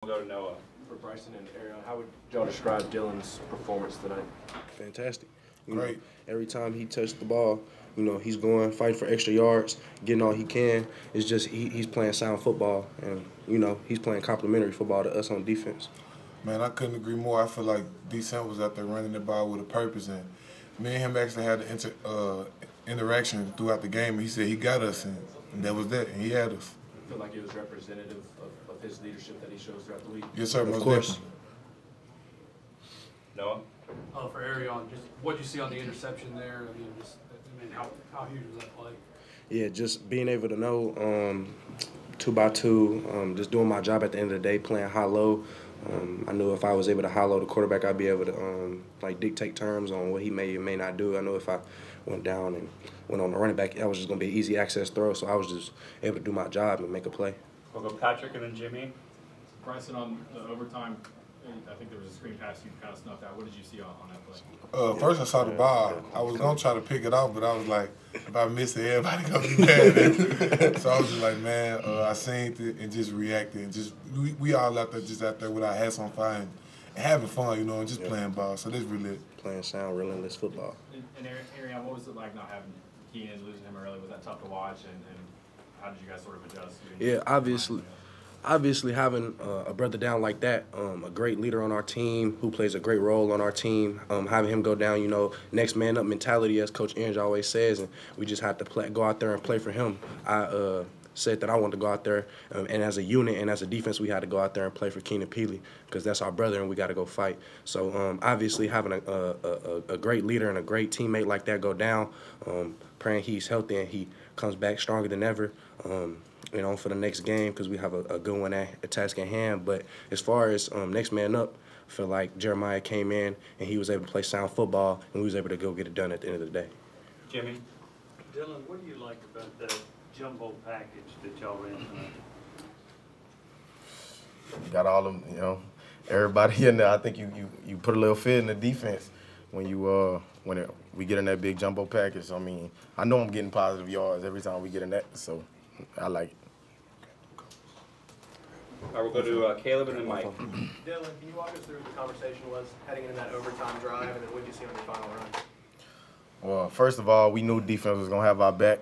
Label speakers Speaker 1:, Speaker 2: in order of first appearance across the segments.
Speaker 1: We'll go to Noah.
Speaker 2: For Bryson and Arion, how would y'all describe Dylan's performance tonight?
Speaker 3: Fantastic.
Speaker 4: Great.
Speaker 3: Every time he touched the ball, he's going, fighting for extra yards, getting all he can. It's just he's playing sound football, and, he's playing complementary football to us on defense.
Speaker 4: Man, I couldn't agree more. I feel like D-Cent was out there running the ball with a purpose, and me and him actually had an interaction throughout the game. He said he got us, and that was that, and he had us.
Speaker 2: I feel like it was representative of his leadership that he shows throughout the week.
Speaker 4: Yes, sir,
Speaker 3: Of
Speaker 4: most
Speaker 3: course.
Speaker 4: definitely.
Speaker 1: Noah?
Speaker 5: For Arion, just what you see on the interception there. How huge was that play?
Speaker 3: Yeah, just being able to know 2x2, just doing my job at the end of the day, playing high-low. I knew if I was able to high-low the quarterback, I'd be able to dictate terms on what he may or may not do. I know if I went down and went on the running back, that was just going to be an easy access throw, so I was just able to do my job and make a play.
Speaker 1: We'll go Patrick and then Jimmy.
Speaker 6: Bryson, on the overtime, I think there was a screen pass you kind of snuffed out. What did you see on that play?
Speaker 4: First I saw the ball. I was going to try to pick it off, but I was like, if I miss it, everybody going to be mad. So I was just like, man, I seen it and just reacted. And just we all out there with our hats on fire and having fun, and just playing ball. So this really it.
Speaker 3: Playing sound, relentless football.
Speaker 6: And Arion, what was it like not having Keenan, losing him early? Was that tough to watch? And how did you guys sort of adjust?
Speaker 3: Yeah, obviously having a brother down like that, a great leader on our team who plays a great role on our team, having him go down, next man up mentality, as Coach Inge always says, and we just had to go out there and play for him. I said that I wanted to go out there, and as a unit and as a defense, we had to go out there and play for Keenan Peely because that's our brother and we got to go fight. So obviously having a great leader and a great teammate like that go down, praying he's healthy and he comes back stronger than ever. For the next game because we have a good one at task at hand. But as far as next man up, I feel like Jeremiah came in and he was able to play sound football and we was able to go get it done at the end of the day.
Speaker 1: Jimmy?
Speaker 7: Dylan, what do you like about the jumbo package that y'all ran tonight?
Speaker 8: Got all them, everybody in there. I think you put a little fear in the defense when we get in that big jumbo package. I mean, I know I'm getting positive yards every time we get in that, so I like it.
Speaker 1: All right, we'll go to Caleb and then Mike.
Speaker 2: Dylan, can you walk us through what the conversation was heading into that overtime drive, and then what did you see on your final run?
Speaker 8: Well, first of all, we knew defense was going to have our back,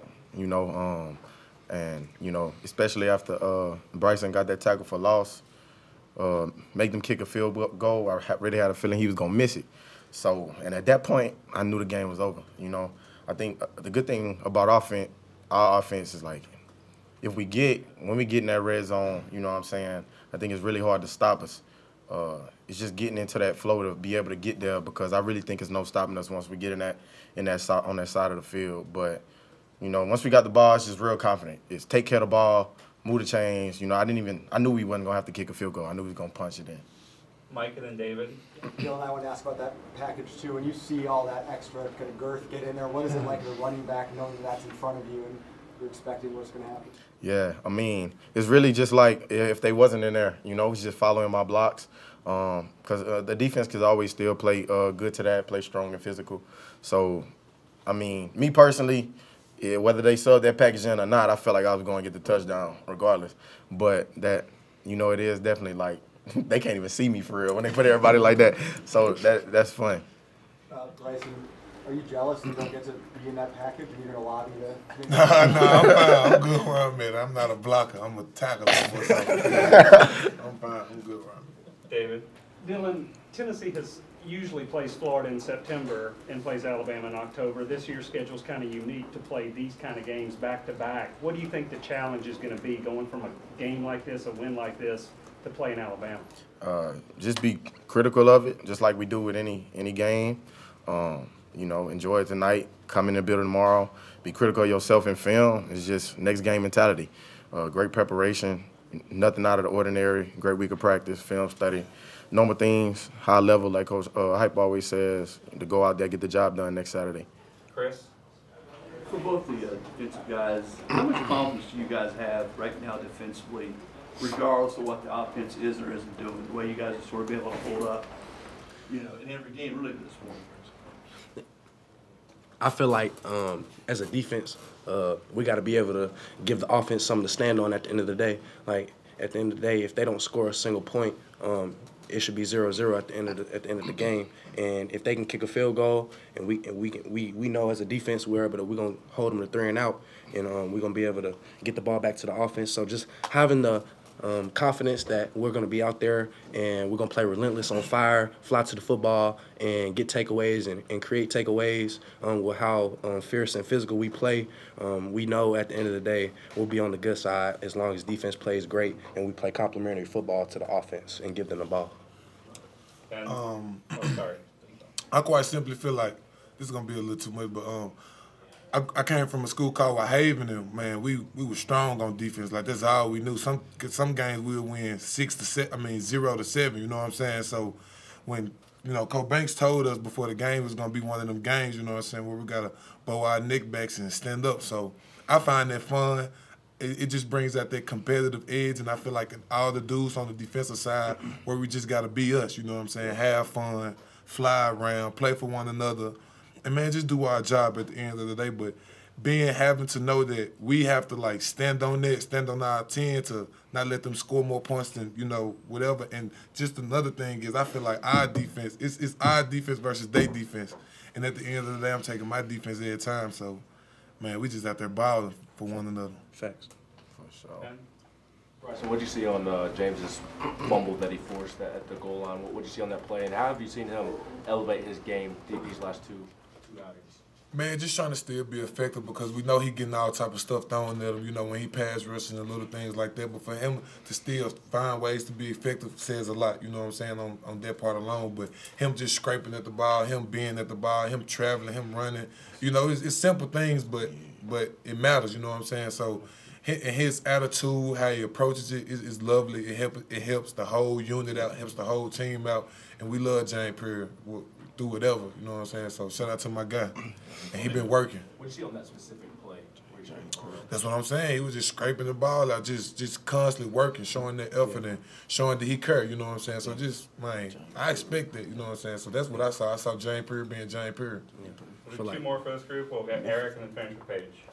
Speaker 8: especially after Bryson got that tackle for loss, make them kick a field goal. I really had a feeling he was going to miss it. So, and at that point, I knew the game was over. I think the good thing about our offense is like, when we get in that red zone, I think it's really hard to stop us. It's just getting into that flow to be able to get there because I really think there's no stopping us once we get on that side of the field. But, once we got the ball, it's just real confident. It's take care of the ball, move the chains. I knew we wasn't going to have to kick a field goal. I knew we was going to punch it in.
Speaker 1: Mike and then David.
Speaker 9: Dylan, I want to ask about that package too. When you see all that extra kind of girth get in there, what is it like as a running back knowing that that's in front of you and you're expecting what's going to happen?
Speaker 8: Yeah, it's really just like if they wasn't in there, it's just following my blocks. Because the defense can always still play good to that, play strong and physical. So, me personally, whether they subbed that package in or not, I felt like I was going to get the touchdown regardless. But that, it is definitely like, they can't even see me for real when they put everybody like that. So that's fun.
Speaker 9: Bryson, are you jealous you don't get to be in that package and you're going to lobby to?
Speaker 4: No, I'm fine. I'm good where I'm at. I'm not a blocker. I'm a tackler. I'm fine. I'm good where I'm at.
Speaker 1: David?
Speaker 7: Dylan, Tennessee usually plays Florida in September and plays Alabama in October. This year's schedule is kind of unique to play these kind of games back to back. What do you think the challenge is going to be going from a game like this, a win like this, to play in Alabama?
Speaker 8: Just be critical of it, just like we do with any game. Enjoy it tonight. Come in the building tomorrow. Be critical of yourself in film. It's just next game mentality. Great preparation, nothing out of the ordinary. Great week of practice, film study, normal things, high level, like Coach Hype always says, to go out there, get the job done next Saturday.
Speaker 1: Chris?
Speaker 10: For both the defensive guys, how much confidence do you guys have right now defensively, regardless of what the offense is or isn't doing, the way you guys are sort of be able to hold up, in every game, really this morning?
Speaker 3: I feel like as a defense, we got to be able to give the offense something to stand on at the end of the day. Like, at the end of the day, if they don't score a single point, it should be 0-0 at the end of the game. And if they can kick a field goal, and we know as a defense we're gonna hold them to 3 and out, and we're gonna be able to get the ball back to the offense. So just having the confidence that we're going to be out there and we're going to play relentless, on fire, fly to the football, and get takeaways and create takeaways with how fierce and physical we play. We know at the end of the day we'll be on the good side as long as defense plays great and we play complementary football to the offense and give them the ball.
Speaker 1: And, sorry.
Speaker 4: I quite simply feel like this is going to be a little too much, but I came from a school called Whitehaven, and man, we were strong on defense. Like that's all we knew. Some games we'll win 0-7. You know what I'm saying? So when Coach Banks told us before the game was gonna be one of them games, you know what I'm saying, where we gotta bow our neck backs and stand up. So I find that fun. It just brings out that competitive edge, and I feel like all the dudes on the defensive side, where we just gotta be us. You know what I'm saying? Have fun, fly around, play for one another. And, man, just do our job at the end of the day. But having to know that we have to, stand on our 10 to not let them score more points than, whatever. And just another thing is I feel like our defense, it's our defense versus their defense. And at the end of the day, I'm taking my defense every time. So, man, we just out there balling for one another.
Speaker 3: Facts.
Speaker 8: For sure.
Speaker 1: Okay.
Speaker 11: Bryson, what did you see on James's fumble that he forced at the goal line? What did you see on that play, and how have you seen him elevate his game these last two outings?
Speaker 4: Man, just trying to still be effective because we know he getting all type of stuff thrown at him, when he pass rushing and little things like that. But for him to still find ways to be effective says a lot, you know what I'm saying, on that part alone. But him just scraping at the ball, him being at the ball, him traveling, him running, it's simple things, but it matters, you know what I'm saying? So his attitude, how he approaches it is lovely. It helps the whole unit out, helps the whole team out. And we love James Perry through whatever, you know what I'm saying? So shout out to my guy. And he been working.
Speaker 11: What did you see on that specific play?
Speaker 4: That's what I'm saying. He was just scraping the ball out, just constantly working, showing that effort and showing that he cared, you know what I'm saying? So I expect that, you know what I'm saying? So that's what I saw. I saw James Perry being James Perry.
Speaker 1: We'll do 2 more for this group. We'll get Eric and then finish with Paige.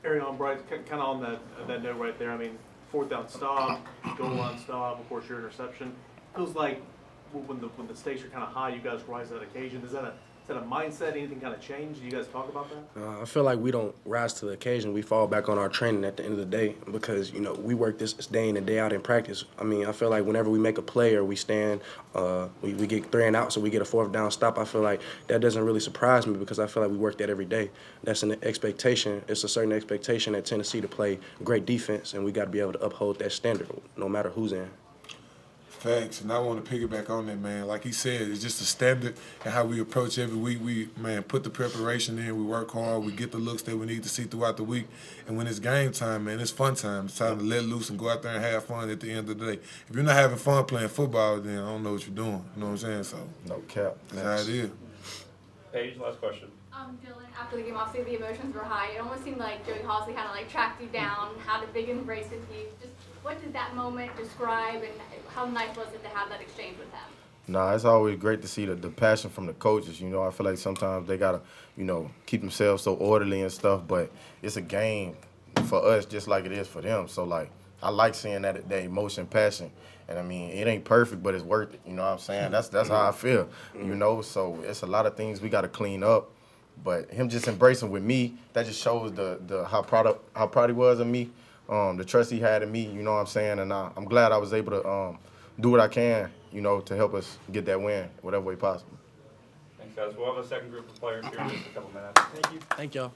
Speaker 2: Arian, on Bryce, kind of on that note right there, 4th down stop, goal line stop, of course your interception. Feels like when the stakes are kind of high, you guys rise to that occasion. Is that a mindset? Anything kind of change? Do you guys talk about that?
Speaker 3: I feel like we don't rise to the occasion. We fall back on our training at the end of the day because, we work this day in and day out in practice. I feel like whenever we make a play or we stand, we get 3 and out, so we get a 4th down stop, I feel like that doesn't really surprise me because I feel like we work that every day. That's an expectation. It's a certain expectation at Tennessee to play great defense, and we got to be able to uphold that standard no matter who's in.
Speaker 4: Facts, and I want to piggyback on that, man. Like he said, it's just a standard and how we approach every week. We put the preparation in, we work hard, we get the looks that we need to see throughout the week. And when it's game time, man, it's fun time. It's time to let loose and go out there and have fun at the end of the day. If you're not having fun playing football, then I don't know what you're doing. You know what I'm saying? So
Speaker 8: No cap.
Speaker 4: that's how it is.
Speaker 1: Paige, last question.
Speaker 12: Dylan, after the game, obviously the emotions were high. It almost seemed like Joey Halsey kind of tracked you down, had a big embrace with you. Just what did that moment describe, and how nice was it to have that exchange with him?
Speaker 8: Nah, it's always great to see the passion from the coaches. I feel like sometimes they gotta, keep themselves so orderly and stuff. But it's a game for us, just like it is for them. So I like seeing that emotion, passion. And it ain't perfect, but it's worth it. You know what I'm saying? That's how I feel. So it's a lot of things we gotta clean up. But him just embracing with me, that just shows how proud he was of me, the trust he had in me. You know what I'm saying? And I'm glad I was able to do what I can, to help us get that win, whatever way possible.
Speaker 1: Thanks, guys. We'll have a second group of players here in just a couple minutes.
Speaker 3: Thank y'all.